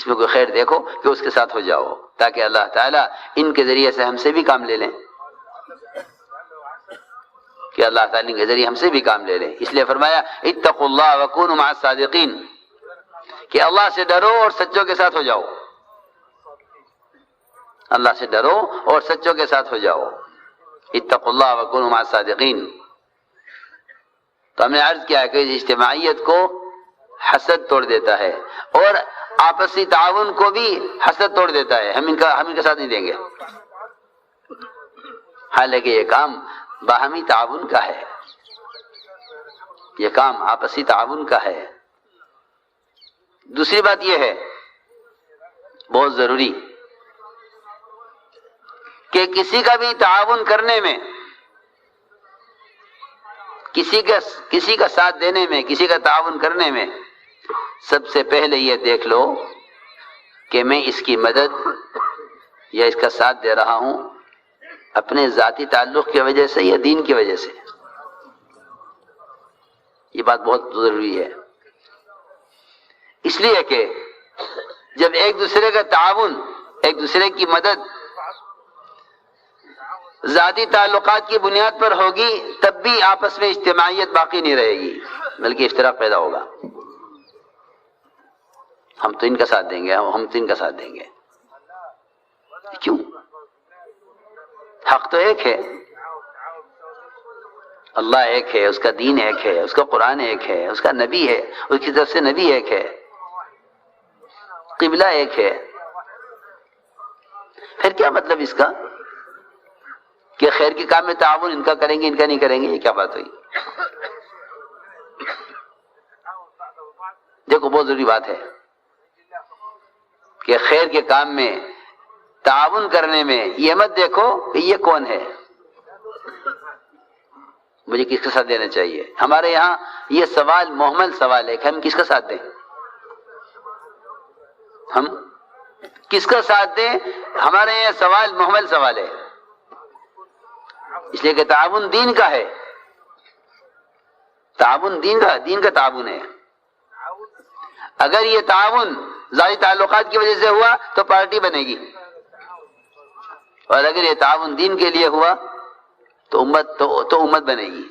میں کوئی خیر دیکھو کہ اس کے ساتھ ہو جاؤ، تاکہ اللہ تعالیٰ ان کے ذریعے سے ہم سے بھی کام لے لیں، کہ اللہ تعالیٰ کے ذریعے ہم سے بھی کام لے لیں۔ اس لیے فرمایا اتقوا اللہ وکونوا مع الصادقین، کہ اللہ سے ڈرو اور سچوں کے ساتھ ہو جاؤ، اللہ سے ڈرو اور سچوں کے ساتھ ہو جاؤ۔ اتقوا اللہ وکونوا مع الصادقین۔ تو ہم نے عرض کیا کہ اجتماعیت کو حسد توڑ دیتا ہے، اور آپسی تعاون کو بھی حسد توڑ دیتا ہے۔ ہم ان کا ساتھ نہیں دیں گے، حالانکہ یہ کام باہمی تعاون کا ہے، یہ کام آپسی تعاون کا ہے۔ دوسری بات یہ ہے بہت ضروری کہ کسی کا بھی تعاون کرنے میں، کسی کا ساتھ دینے میں، کسی کا تعاون کرنے میں سب سے پہلے یہ دیکھ لو کہ میں اس کی مدد یا اس کا ساتھ دے رہا ہوں اپنے ذاتی تعلق کی وجہ سے یا دین کی وجہ سے۔ یہ بات بہت ضروری ہے، اس لیے کہ جب ایک دوسرے کا تعاون، ایک دوسرے کی مدد ذاتی تعلقات کی بنیاد پر ہوگی، تب بھی آپس میں اجتماعیت باقی نہیں رہے گی، بلکہ افتراق پیدا ہوگا۔ ہم تو ان کا ساتھ دیں گے، ہم تو ان کا ساتھ دیں گے، کیوں؟ حق تو ایک ہے، اللہ ایک ہے، اس کا دین ایک ہے، اس کا قرآن ایک ہے، اس کا نبی ہے، اس کی طرف سے نبی ایک ہے، قبلہ ایک ہے۔ پھر کیا مطلب اس کا کہ خیر کے کام میں تعاون ان کا کریں گے، ان کا نہیں کریں گے؟ یہ کیا بات ہوئی؟ دیکھو بہت ضروری بات ہے کہ خیر کے کام میں تعاون کرنے میں یہ مت دیکھو کہ یہ کون ہے، مجھے کس کا ساتھ دینا چاہیے۔ ہمارے یہاں یہ سوال محمل سوال ہے کہ ہم کس کا ساتھ دیں، ہم کس کا ساتھ دیں، ہمارے یہاں سوال محمل سوال ہے، اس لیے کہ تعاون دین کا ہے، تعاون دین کا تعاون ہے۔ اگر یہ تعاون ذاتی تعلقات کی وجہ سے ہوا تو پارٹی بنے گی، اور اگر یہ تعاون دین کے لیے ہوا تو امت بنے گی۔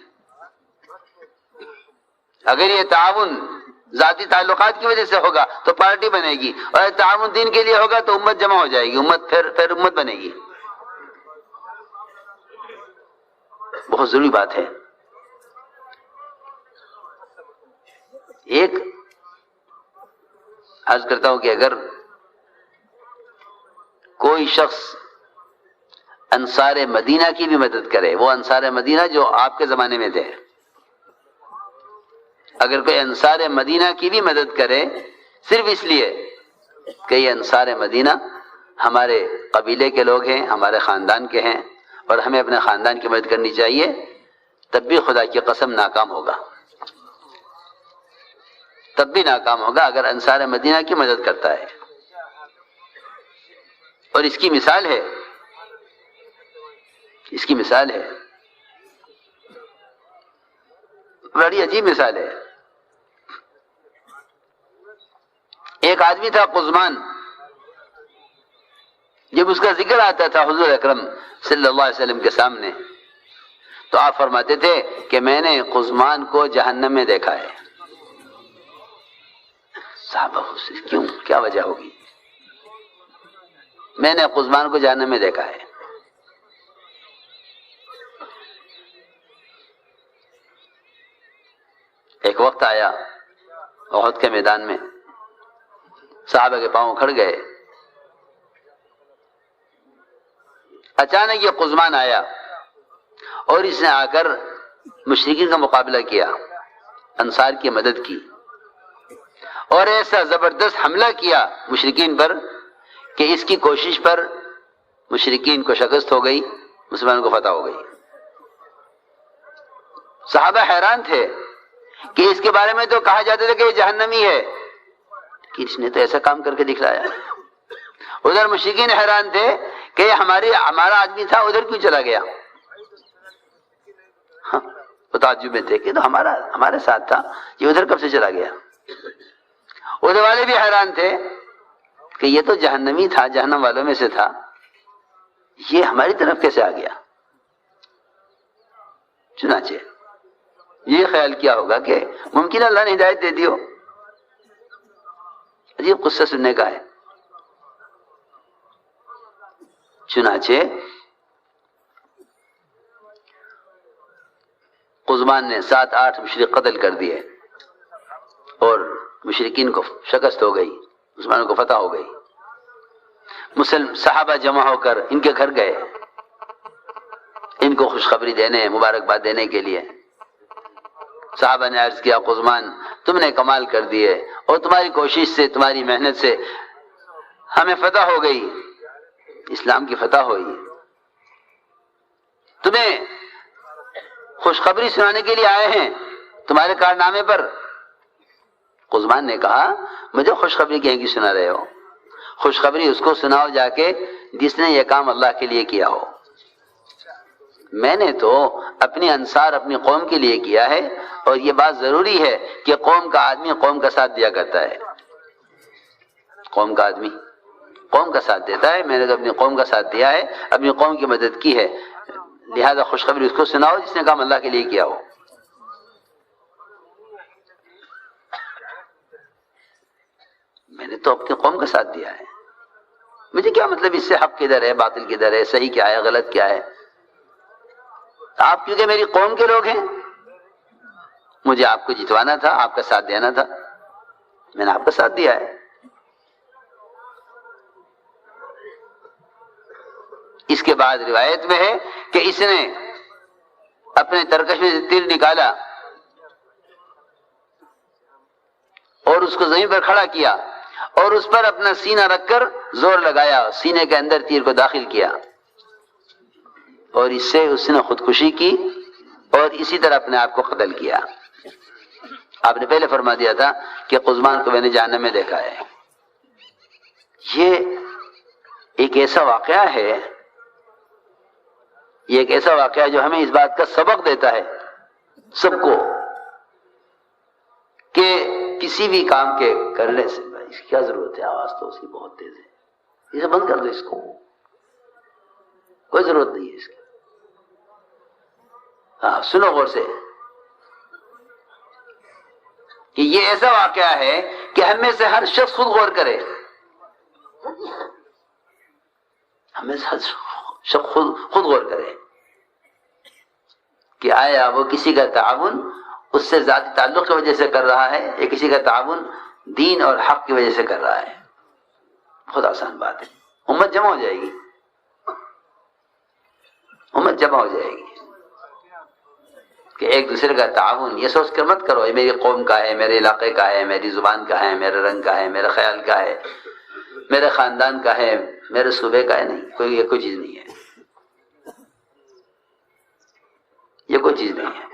اگر یہ تعاون ذاتی تعلقات کی وجہ سے ہوگا تو پارٹی بنے گی، اور اگر تعاون دین کے لیے ہوگا تو امت جمع ہو جائے گی، پھر امت بنے گی۔ بہت ضروری بات ہے۔ ایک عرض کرتا ہوں کہ اگر کوئی شخص انصار مدینہ کی بھی مدد کرے، وہ انصار مدینہ جو آپ کے زمانے میں تھے، اگر کوئی انصار مدینہ کی بھی مدد کرے صرف اس لیے کہ یہ انصار مدینہ ہمارے قبیلے کے لوگ ہیں، ہمارے خاندان کے ہیں، اور ہمیں اپنے خاندان کی مدد کرنی چاہیے، تب بھی خدا کی قسم ناکام ہوگا، تب بھی ناکام ہوگا اگر انصار مدینہ کی مدد کرتا ہے۔ اور اس کی مثال ہے، اس کی مثال ہے، بڑی عجیب مثال ہے۔ ایک آدمی تھا قزمان، جب اس کا ذکر آتا تھا حضور اکرم صلی اللہ علیہ وسلم کے سامنے تو آپ فرماتے تھے کہ میں نے قزمان کو جہنم میں دیکھا ہے۔ صحابہ کیوں، کیا وجہ ہوگی؟ میں نے قزمان کو جہنم میں دیکھا ہے۔ ایک وقت آیا احد کے میدان میں، صحابہ کے پاؤں کھڑ گئے، اچانک یہ قزمان آیا اور اس نے آ کر مشرکین کا مقابلہ کیا، انصار کی مدد کی، اور ایسا زبردست حملہ کیا مشرکین پر کہ اس کی کوشش پر مشرکین کو شکست ہو گئی، مسلمانوں کو فتح ہو گئی۔ صحابہ حیران تھے کہ اس کے بارے میں تو کہا جاتا تھا کہ یہ جہنمی ہے، کہ اس نے تو ایسا کام کر کے دکھلایا۔ ادھر مشرکین حیران تھے کہ یہ ہمارا آدمی تھا، ادھر کیوں چلا گیا؟ وہ تعجب میں تھے کہ تو ہمارے ساتھ تھا، یہ ادھر کب سے چلا گیا؟ ادھر والے بھی حیران تھے کہ یہ تو جہنمی تھا، جہنم والوں میں سے تھا، یہ ہماری طرف کیسے آ گیا؟ چنانچہ یہ خیال کیا ہوگا کہ ممکن اللہ نے ہدایت دے دی ہو۔ عجیب قصہ سننے کا ہے۔ چنانچہ قزمان نے 7-8 مشرک قتل کر دیے اور مشرکین کو شکست ہو گئی، مسلمانوں کو فتح ہو گئی۔ مسلم صحابہ جمع ہو کر ان کے گھر گئے، ان کو خوشخبری دینے، مبارکباد دینے کے لیے۔ صحابہ نے عرض کیا قزمان تم نے کمال کر دیے اور تمہاری کوشش سے، تمہاری محنت سے ہمیں فتح ہو گئی، اسلام کی فتح ہوئی، تمہیں خوشخبری سنانے کے لیے آئے ہیں تمہارے کارنامے پر۔ قزمان نے کہا مجھے خوشخبری کہیں کی سنا رہے ہو؟ خوشخبری اس کو سناؤ جا کے جس نے یہ کام اللہ کے لیے کیا ہو۔ میں نے تو اپنی انصار، اپنی قوم کے لیے کیا ہے، اور یہ بات ضروری ہے کہ قوم کا آدمی قوم کا ساتھ دیا کرتا ہے۔ قوم کا آدمی قوم کا ساتھ دیتا ہے، میں نے تو اپنی قوم کا ساتھ دیا ہے، اپنی قوم کی مدد کی ہے، لہذا خوشخبری اس کو سناؤ جس نے کام اللہ کے لیے کیا ہو۔ میں نے تو اپنی قوم کا ساتھ دیا ہے، مجھے کیا مطلب اس سے حق کدھر ہے، باطل کدھر ہے، صحیح کیا ہے، غلط کیا ہے؟ آپ کیونکہ میری قوم کے لوگ ہیں، مجھے آپ کو جتوانا تھا، آپ کا ساتھ دینا تھا، میں نے آپ کا ساتھ دیا ہے۔ اس کے بعد روایت میں ہے کہ اس نے اپنے ترکش میں سے تیر نکالا اور اس کو زمین پر کھڑا کیا اور اس پر اپنا سینہ رکھ کر زور لگایا، سینے کے اندر تیر کو داخل کیا، اور اس سے اس نے خودکشی کی اور اسی طرح اپنے آپ کو قتل کیا۔ آپ نے پہلے فرما دیا تھا کہ قزمان کو میں نے جہنم میں دیکھا ہے۔ یہ ایک ایسا واقعہ ہے، یہ ایک ایسا واقعہ جو ہمیں اس بات کا سبق دیتا ہے سب کو کہ کسی بھی کام کے کرنے سے اس کی کیا ضرورت ہے، آواز تو اس کی بہت تیز ہے، اسے بند کر دو، اس کو کوئی ضرورت نہیں ہے اس کی۔ ہاں سنو غور سے کہ یہ ایسا واقعہ ہے کہ ہم میں سے ہر شخص خود غور کرے، ہمیں سے ہر شخص خود غور کرے کہ آیا وہ کسی کا تعاون اس سے ذاتی تعلق کی وجہ سے کر رہا ہے یا کسی کا تعاون دین اور حق کی وجہ سے کر رہا ہے۔ بہت آسان بات ہے، امت جمع ہو جائے گی، امت جمع ہو جائے گی کہ ایک دوسرے کا تعاون یہ سوچ کر مت کرو یہ میری قوم کا ہے، میرے علاقے کا ہے، میری زبان کا ہے، میرے رنگ کا ہے، میرے خیال کا ہے، میرے خاندان کا ہے، میرے صوبے کا ہے، نہیں، یہ کوئی چیز نہیں ہے، یہ کوئی چیز نہیں ہے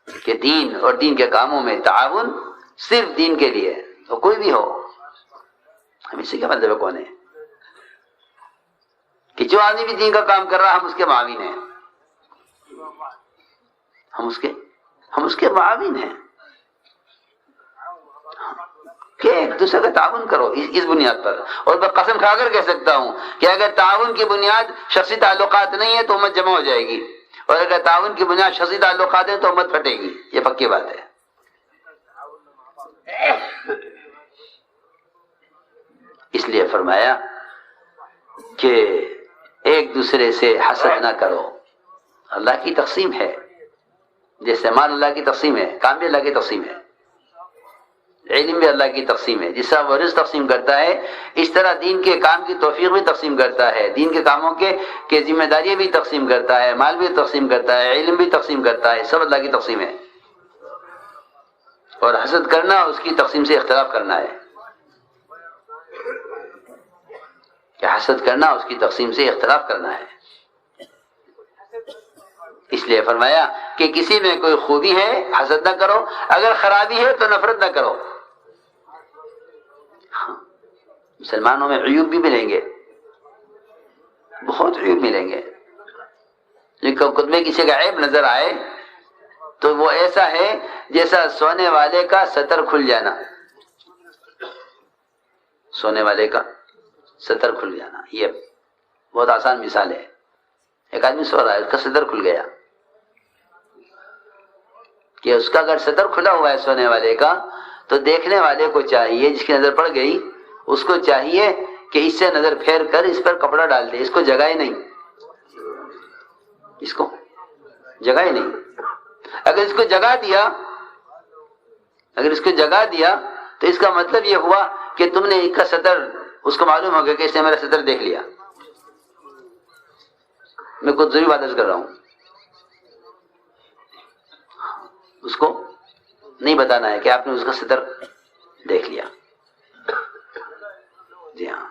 کہ دین اور دین کے کاموں میں تعاون صرف دین کے لیے تو کوئی بھی ہو۔ ہم اس سے کیا مطلب ہے کون ہے کہ جو آدمی بھی دین کا کام کر رہا ہم اس کے معاون ہیں، ہم اس کے معاون ہیں کہ ایک دوسرے کا تعاون کرو اس بنیاد پر۔ اور میں قسم کھا کر کہہ سکتا ہوں کہ اگر تعاون کی بنیاد شخصی تعلقات نہیں ہے تو امت جمع ہو جائے گی، اور اگر تعاون کی بنیاد شخصی تعلقات ہے تو امت پھٹے گی، یہ پکی بات ہے۔ اس لیے فرمایا کہ ایک دوسرے سے حسد نہ کرو، اللہ کی تقسیم ہے، جیسے مال اللہ کی تقسیم ہے، کام بھی اللہ کی تقسیم ہے، علم بھی اللہ کی تقسیم ہے، جس طرح وہ رزق تقسیم کرتا ہے اس طرح دین کے کام کی توفیق بھی تقسیم کرتا ہے، دین کے کاموں کے ذمہ داری بھی تقسیم کرتا ہے، مال بھی تقسیم کرتا ہے، علم بھی تقسیم کرتا ہے، سب اللہ کی تقسیم ہے۔ اور حسد کرنا اس کی تقسیم سے اختلاف کرنا ہے، کہ حسد کرنا اس کی تقسیم سے اختلاف کرنا ہے۔ اس لیے فرمایا کہ کسی میں کوئی خوبی ہے حسد نہ کرو، اگر خرابی ہے تو نفرت نہ کرو۔ مسلمانوں میں عیوب بھی ملیں گے، بہت عیوب ملیں گے، لیکن خود میں کسی کا عیب نظر آئے تو وہ ایسا ہے جیسا سونے والے کا ستر کھل جانا، سونے والے کا ستر کھل جانا، یہ بہت آسان مثال ہے. ایک آدمی سو رہا ہے، اس کا ستر کھل گیا، کہ اس کا اگر ستر کھلا ہوا ہے سونے والے کا تو دیکھنے والے کو چاہیے، جس کی نظر پڑ گئی اس کو چاہیے کہ اس سے نظر پھیر کر اس پر کپڑا ڈال دے، اس کو جگائے نہیں، اس کو جگائے نہیں. اگر اس کو جگا دیا تو اس کا مطلب یہ ہوا کہ تم نے اس کا ستر، اس کو معلوم ہو گیا کہ اس نے میرا ستر دیکھ لیا. میں کچھ ضروری بات کر رہا ہوں، اس کو نہیں بتانا ہے کہ آپ نے اس کا ستر دیکھ لیا. جی ہاں،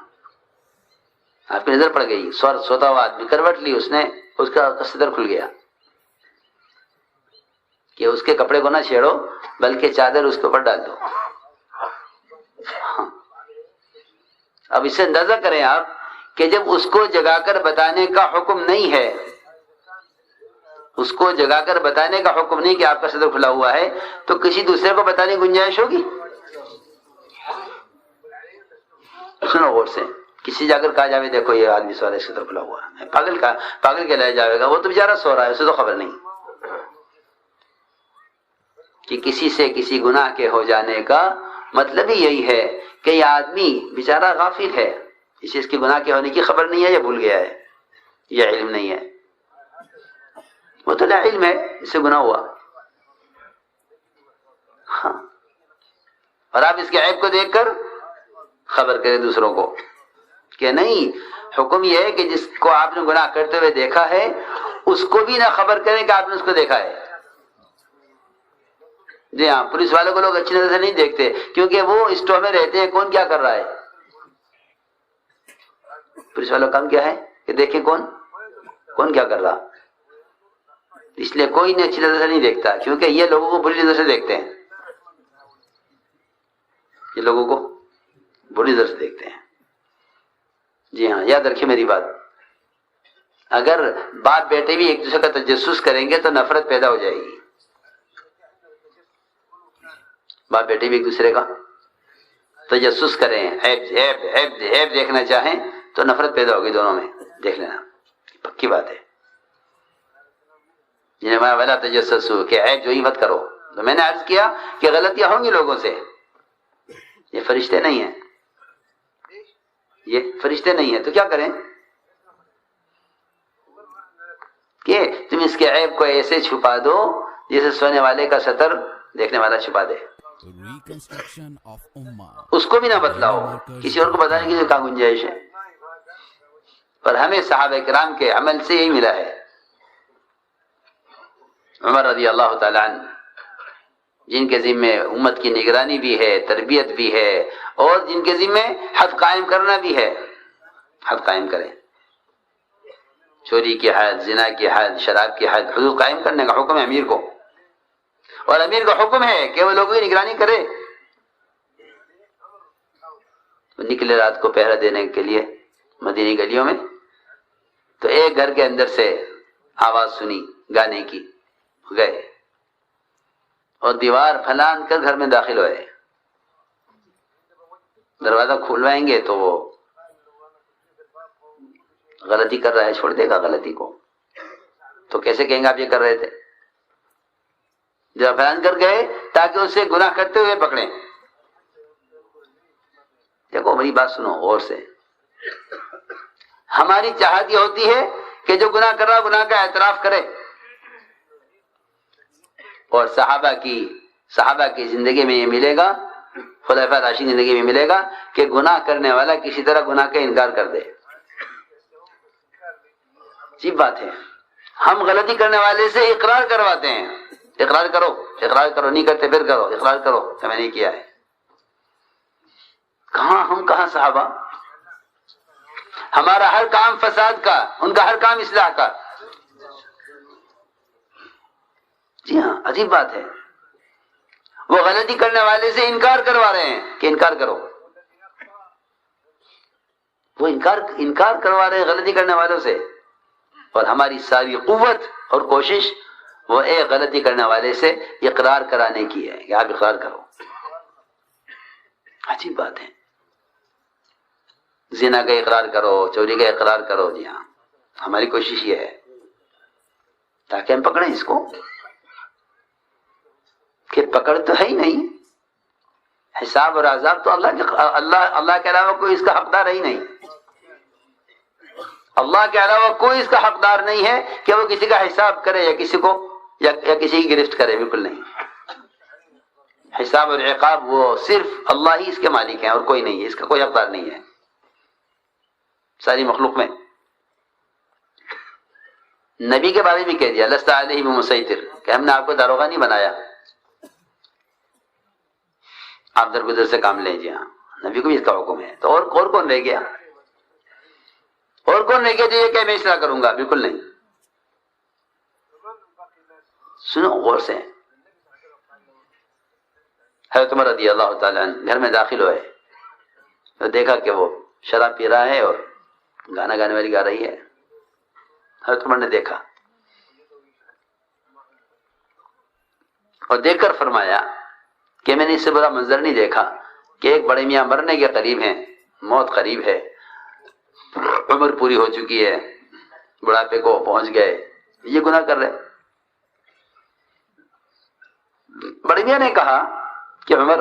آپ کی نظر پڑ گئی، سوتا ہوا آدمی کروٹ لی اس نے، اس کا ستر کھل گیا، کہ اس کے کپڑے کو نہ چھیڑو بلکہ چادر اس کے اوپر ڈال دو. اب اس سے اندازہ کریں آپ کہ جب اس کو جگا کر بتانے کا حکم نہیں ہے، اس کو جگا کر بتانے کا حکم نہیں کہ آپ کا صدر کھلا ہوا ہے، تو کسی دوسرے کو بتانے کی گنجائش ہوگی؟ سنو غور سے، کسی جا کر کہا جاوے دیکھو یہ آدمی سو رہا ہے، صدر کھلا ہوا ہے، پاگل کہلایا جائے گا. وہ تو بیچارہ سو رہا ہے، اسے تو خبر نہیں کہ کسی سے کسی گناہ کے ہو جانے کا مطلب ہی یہی ہے کہ یہ آدمی بیچارہ غافل ہے، اسے اس کے گناہ کے ہونے کی خبر نہیں ہے، یا بھول گیا ہے، یا علم نہیں ہے. وہ تو لا علم ہے، اس سے گناہ ہوا. ہاں، اور آپ اس کے عیب کو دیکھ کر خبر کریں دوسروں کو کہ نہیں. حکم یہ ہے کہ جس کو آپ نے گناہ کرتے ہوئے دیکھا ہے اس کو بھی نہ خبر کریں کہ آپ نے اس کو دیکھا ہے. جی ہاں، پولیس والوں کو لوگ اچھی نظر سے نہیں دیکھتے کیونکہ وہ اسٹور میں رہتے ہیں، کون کیا کر رہا ہے. پولیس والوں کا کام کیا ہے کہ دیکھیں کون کیا کر رہا. اس لیے کوئی نہیں اچھی نظر سے نہیں دیکھتا، کیونکہ یہ لوگوں کو بری نظر سے دیکھتے ہیں، یہ لوگوں کو بری نظر سے دیکھتے ہیں. جی ہاں، یاد رکھیے میری بات، اگر باپ بیٹے بھی ایک دوسرے کا تجسس کریں گے تو نفرت پیدا ہو جائے گی. باپ بیٹے بھی ایک دوسرے کا تجسس کریں، عیب دیکھنا چاہیں تو نفرت پیدا ہوگی دونوں میں. دیکھ لینا، پکی بات ہے. جنہیں میں ولا تجسسوا کہ عیب جوئی مت کرو. تو میں نے عرض کیا کہ غلطیاں ہوں گی لوگوں سے، یہ فرشتے نہیں ہیں، یہ فرشتے نہیں ہیں، تو کیا کریں کہ تم اس کے عیب کو ایسے چھپا دو جیسے سونے والے کا ستر دیکھنے والا چھپا دے. اس کو بھی نہ بتلاؤ، کسی اور کو بتانے کی کہاں گنجائش ہے. پر ہمیں صحابہ کرام کے عمل سے یہی ملا ہے. عمر رضی اللہ تعالی عنہ، جن کے ذمے امت کی نگرانی بھی ہے، تربیت بھی ہے، اور جن کے ذمے حد قائم کرنا بھی ہے. حد قائم کریں، چوری کی حد، زنا کی حد، شراب کی حد، حدود قائم کرنے کا حکم ہے امیر کو. اور امیر کا حکم ہے کہ وہ لوگوں کی نگرانی کرے. وہ نکلے رات کو پہرا دینے کے لیے مدینی گلیوں میں، تو ایک گھر کے اندر سے آواز سنی گانے کی، گئے اور دیوار پھلان کر گھر میں داخل ہوئے. دروازہ کھلوائیں گے تو وہ غلطی کر رہا ہے، چھوڑ دے گا غلطی کو، تو کیسے کہیں گے آپ یہ کر رہے تھے. جب پھلان کر گئے تاکہ اسے گناہ کرتے ہوئے پکڑیں. دیکھو میری بات سنو غور سے، ہماری چاہت یہ ہوتی ہے کہ جو گناہ کر رہا گناہ کا اعتراف کرے. اور صحابہ کی زندگی میں یہ ملے گا، خلفاء راشدین زندگی میں ملے گا کہ گناہ کرنے والا کسی طرح گناہ کا انکار کر دے. عجیب بات ہے، ہم غلطی کرنے والے سے اقرار کرواتے ہیں. اقرار کرو، نہیں کرتے پھر کرو، اقرار کرو کہ میں نے کیا ہے. کہاں ہم، کہاں صحابہ؟ ہمارا ہر کام فساد کا، ان کا ہر کام اصلاح کا. جی ہاں، عجیب بات ہے، وہ غلطی کرنے والے سے انکار کروا رہے ہیں کہ انکار کرو. وہ انکار کروا رہے ہیں غلطی کرنے والوں سے، اور ہماری ساری قوت اور کوشش وہ ایک غلطی کرنے والے سے اقرار کرانے کی ہے کہ آپ اقرار کرو. عجیب بات ہے. زنا کا اقرار کرو، چوری کا اقرار کرو. جی ہاں، ہماری کوشش یہ ہے تاکہ ہم پکڑیں اس کو، کہ پکڑ تو ہے ہی نہیں. حساب اور عذاب تو اللہ کے علاوہ کوئی اس کا حقدار ہے ہی نہیں. اللہ کے علاوہ کوئی اس کا حقدار نہیں ہے کہ وہ کسی کا حساب کرے یا کسی کو یا کسی کی گرفت کرے. بالکل نہیں. حساب اور عقاب وہ صرف اللہ ہی اس کے مالک ہیں اور کوئی نہیں ہے، اس کا کوئی حقدار نہیں ہے ساری مخلوق میں. نبی کے بارے میں کہہ دیا لست علیہ بمسیطر، کہ ہم نے آپ کو داروغہ نہیں بنایا، آپ درگزر سے کام لیں. جی ہاں، نبی کو بھی اس کا حکم ہے. تو اور کون رہ گیا؟ اور کون رہ گیا جو یہ کہ میں اصلاح کروں گا؟ بالکل نہیں. سنو غور سے. حضرت عمر رضی اللہ تعالیٰ عنہ گھر میں داخل ہوئے تو دیکھا کہ وہ شراب پی رہا ہے اور گانا گانے والی گا رہی ہے. حضرت عمر نے دیکھا اور دیکھ کر فرمایا کہ میں نے اس سے بڑا منظر نہیں دیکھا کہ ایک بڑے میاں مرنے کے قریب ہیں، موت قریب ہے، عمر پوری ہو چکی ہے، بڑھاپے کو پہنچ گئے، یہ گناہ کر رہے. بڑے میاں نے کہا کہ عمر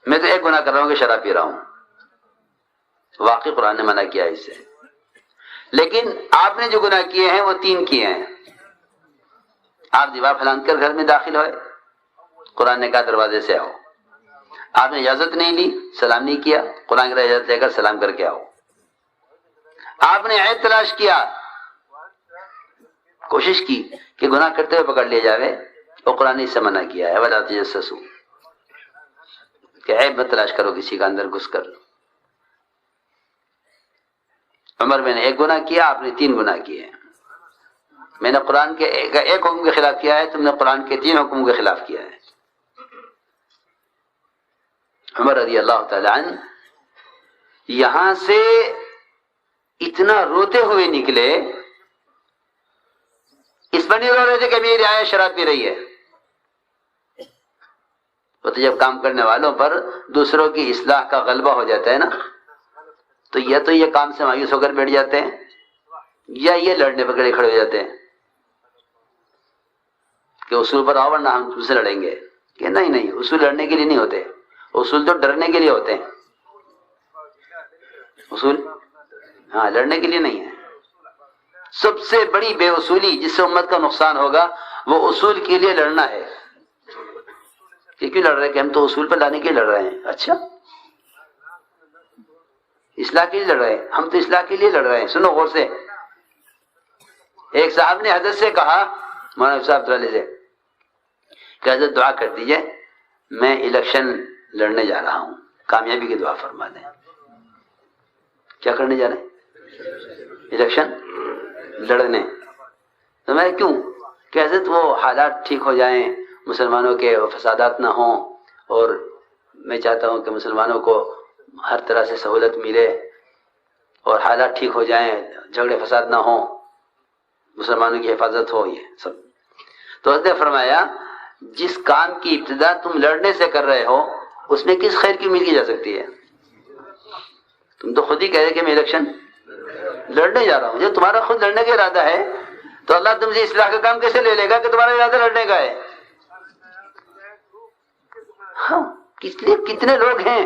میں تو ایک گناہ کر رہا ہوں کہ شراب پی رہا ہوں. واقعی قرآن نے منع کیا اس سے، لیکن آپ نے جو گناہ کیے ہیں وہ 3 کیے ہیں. آپ دیوار پھلان کر گھر میں داخل ہوئے، قرآن نے کہا دروازے سے آؤ. آپ نے اجازت نہیں لی، سلام نہیں کیا، قرآن کی اجازت لے کر سلام کر کے آؤ. آپ نے عیب تلاش کیا، کوشش کی کہ گناہ کرتے ہوئے پکڑ لیا جاوے، اور قرآن نے اس سے منع کیا ہے وَلَا تَجَسَّسُوا، کہ عیب مت تلاش کرو کسی کا اندر گھس کر. عمر میں نے ایک گناہ کیا، آپ نے 3 گناہ کیے ہیں. میں نے قرآن کے ایک حکم کے خلاف کیا ہے، تم نے قرآن کے 3 حکموں کے خلاف کیا ہے. عمر رضی اللہ تعالی عنہ یہاں سے اتنا روتے ہوئے نکلے، اس پر نہیں رو رہے تھے کہ میری رعایا شراب پی رہی ہے. وہ تو جب کام کرنے والوں پر دوسروں کی اصلاح کا غلبہ ہو جاتا ہے نا، تو یا تو یہ کام سے مایوس ہو کر بیٹھ جاتے ہیں یا یہ لڑنے پکڑے کھڑے ہو جاتے ہیں کہ اصول پر آؤ ورنہ ہم تم سے لڑیں گے. کہ نہیں، اصول لڑنے کے لیے نہیں ہوتے، اصول تو ڈرنے کے لیے ہوتے ہیں. اصول ہاں لڑنے کے لیے نہیں ہے. سب سے بڑی بے اصولی جس سے امت کا نقصان ہوگا وہ اصول کے لیے لڑنا ہے. کہ کیوں لڑ رہے ہیں؟ کہ ہم تو اصول پر لانے کے لیے لڑ رہے ہیں. اچھا، اصلاح کے لیے لڑ رہے ہیں؟ ہم تو اصلاح کے لیے لڑ رہے ہیں. سنو غور سے. ایک صاحب نے حضرت سے کہا، مولانا صاحب علیہ سے، کہ حضرت دعا کر دیجئے، میں الیکشن لڑنے جا رہا ہوں، کامیابی کی دعا فرما دیں. کیا کرنے جا رہے ہیں؟ الیکشن لڑنے. تو میں کیوں؟ کہ حضرت وہ حالات ٹھیک ہو جائیں، مسلمانوں کے فسادات نہ ہوں، اور میں چاہتا ہوں کہ مسلمانوں کو ہر طرح سے سہولت ملے اور حالات ٹھیک ہو جائیں، جھگڑے فساد نہ ہوں، مسلمانوں کی حفاظت ہو. یہ سب تو حضرت نے فرمایا جس کام کی ابتدا تم لڑنے سے کر رہے ہو اس میں کس خیر کی امید کی جا سکتی ہے؟ تم تو خود ہی کہہ رہے کہ میں الیکشن لڑنے جا رہا ہوں. جب تمہارا خود لڑنے کا ارادہ ہے تو اللہ تم سے اصلاح کا کام کیسے لے لے گا کہ تمہارا ارادہ لڑنے کا ہے؟ ہاں، اس لیے کتنے لوگ ہیں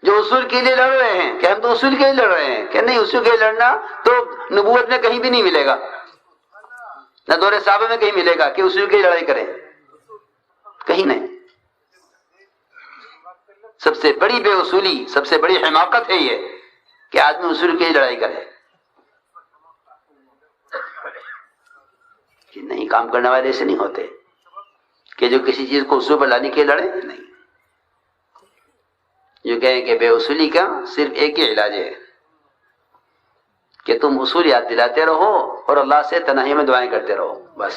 جو اصول کے لیے لڑ رہے ہیں کہ ہم تو اصول کے لیے لڑ رہے ہیں. کہ نہیں، اصول کے لیے لڑنا تو نبوت میں کہیں بھی نہیں ملے گا، نہ دور صحابہ میں کہیں ملے گا کہ اصول کی لڑائی کریں، کہیں نہیں. سب سے بڑی بے اصولی، سب سے بڑی حماقت ہے یہ کہ آدمی اصول کی لڑائی کرے. کہ نہیں، کام کرنے والے ایسے نہیں ہوتے کہ جو کسی چیز کو اصول پر لانے کے لڑے. نہیں، جو کہیں کہ بے اصولی کا صرف ایک ہی علاج ہے کہ تم اصول یاد دلاتے رہو اور اللہ سے تنہائی میں دعائیں کرتے رہو، بس.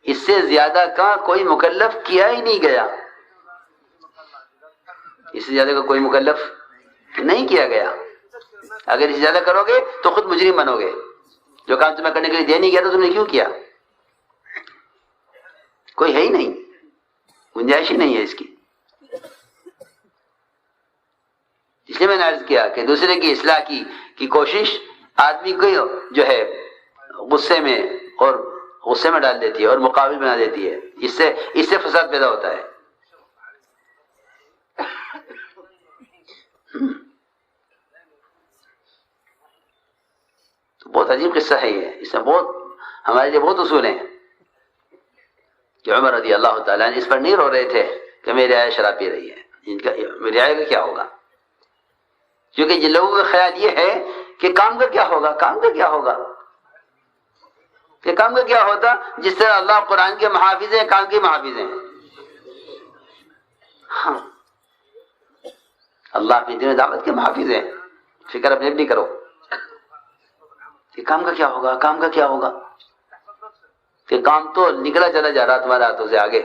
اس سے زیادہ کا کوئی مکلف کیا ہی نہیں گیا، اس سے زیادہ کا کوئی مکلف نہیں کیا گیا. اگر اس سے زیادہ کرو گے تو خود مجرم بنو گے. جو کام تمہیں کرنے کے لیے دیا نہیں گیا تو تم نے کیوں کیا؟ کوئی ہے ہی نہیں، گنجائش ہی نہیں ہے اس کی. لیے میں نے عرض کیا کہ دوسرے کی اصلاح کی کوشش آدمی کو جو ہے غصے میں ڈال دیتی ہے اور مقابل بنا دیتی ہے. اس سے فساد پیدا ہوتا ہے. تو بہت عجیب قصہ ہے یہ. اس میں ہمارے لیے بہت اصول ہیں کہ عمر رضی اللہ تعالیٰ عنہ اس پر نہیں رو رہے تھے کہ میری آیا شراب پی رہی ہے, میری آیا کا کیا ہوگا. کیونکہ جن لوگوں کا خیال یہ ہے کہ کام کا کیا ہوگا, کہ کام کا کیا ہوتا, جس طرح اللہ قرآن کے محافظ ہیں کام کے محافظ ہیں. ہاں اللہ اپنی دین دعوت کے محافظ ہیں, فکر اپنے بھی کرو کہ کام کا کیا ہوگا, کہ کام تو نکلا چلا جا رہا تمہارے ہاتھوں سے آگے.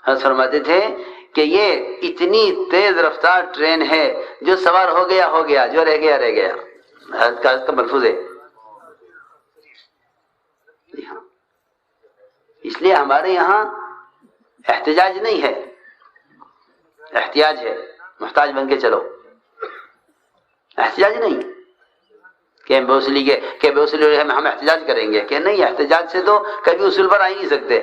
حضرت فرماتے تھے کہ یہ اتنی تیز رفتار ٹرین ہے, جو سوار ہو گیا, جو رہ گیا. حضرت کا ملفوظ ہے. اس لیے ہمارے یہاں احتجاج نہیں ہے, احتیاج ہے. محتاج بن کے چلو, احتجاج نہیں کہ بے وصولی ہم احتجاج کریں گے, کہ نہیں, احتجاج سے تو کبھی اصول پر آ ہی نہیں سکتے.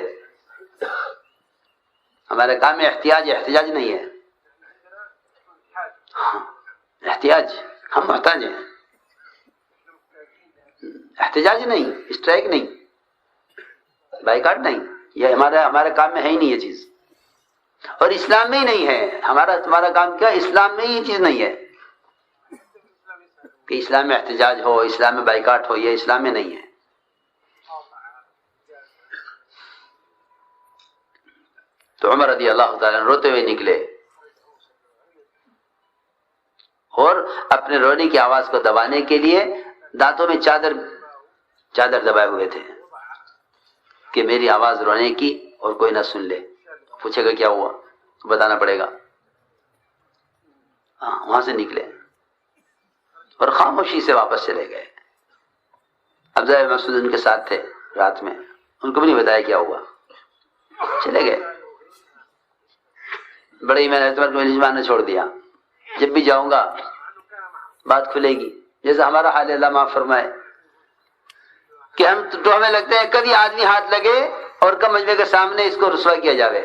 ہمارے کام میں احتجاج نہیں ہے. احتیاج, ہم محتاج ہیں. احتجاج نہیں, اسٹرائک نہیں, بائیکاٹ نہیں, یہ ہمارے کام میں ہے ہی نہیں یہ چیز, اور اسلام میں ہی نہیں ہے. تمہارا کام کیا, اسلام میں ہی یہ چیز نہیں ہے کہ اسلام میں احتجاج ہو, اسلام میں بائیکاٹ ہو, یہ اسلام میں نہیں ہے. تو عمر رضی اللہ تعالیٰ روتے ہوئے نکلے اور اپنے رونے کی آواز کو دبانے کے لیے دانتوں میں چادر دبائے ہوئے تھے کہ میری آواز رونے کی اور کوئی نہ سن لے. پوچھے گا کیا ہوا تو بتانا پڑے گا. وہاں سے نکلے اور خاموشی سے واپس چلے گئے. عبداللہ بن مسعود ان کے ساتھ تھے رات میں, ان کو بھی نہیں بتایا کیا ہوا, چلے گئے. بڑے ہی میں نے میزبان نے چھوڑ دیا, جب بھی جاؤں گا بات کھلے گی. جیسے ہمارا حال اللہ معاف فرمائے کہ ہمیں لگتا ہے کبھی آدمی ہاتھ لگے اور کم مجمع کے سامنے اس کو رسوا کیا جاوے.